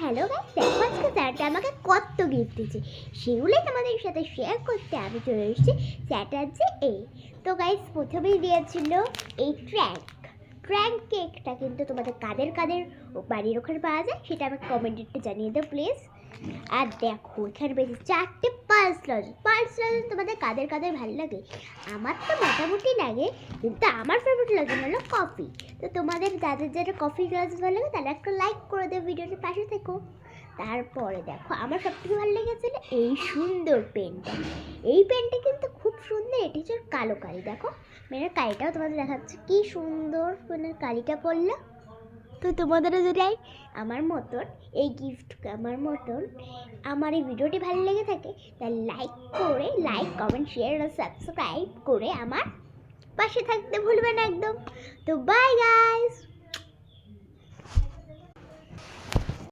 Hello guys, দেখো আজকে স্যারটা আমাকে কত গিফট দিয়েছে, সেগুলোই তোমাদের সাথে শেয়ার করতে আমি চলে এসেছি। স্যাটারডে তো গাইস প্রথমেই দিয়েছিল এই ট্র্যাঙ্ক কেকটা, কিন্তু তোমাদের কাদের কাদের বাড়ির ওখানে পাওয়া যায় সেটা আমাকে কমেন্টে একটু জানিয়ে দাও প্লিজ। আর দেখো এখানে বেশি 4টে পালস লজেন্স তোমাদের কাদের কাদের ভালো লাগে? আমার তো মোটামুটি লাগে, কিন্তু আমার ফেভারিট লজেন্স হলো কফি। তো তোমাদের যাদের যাদের কফি লজেন্স ভালো লাগে তাহলে একটা লাইক করে দেবে, ভিডিওটির পাশে থেকো। তারপরে দেখো আমার সবথেকে ভালো লেগেছিলো এই সুন্দর পেনটা। এই পেনটা কিন্তু খুব সুন্দর, এটি হচ্ছে কালো কালি। দেখো মেয়ের কালিটাও তোমাদের দেখাচ্ছে কি সুন্দর পেনের কালিটা করলো। তো তোমাদেরও যদি আমার মতন এই গিফট আমার এই ভিডিওটি ভালো লেগে থাকে তাহলে লাইক কমেন্ট শেয়ার আর সাবস্ক্রাইব করে আমার পাশে থাকতে ভুলবেন একদম। তো বাই গাইস।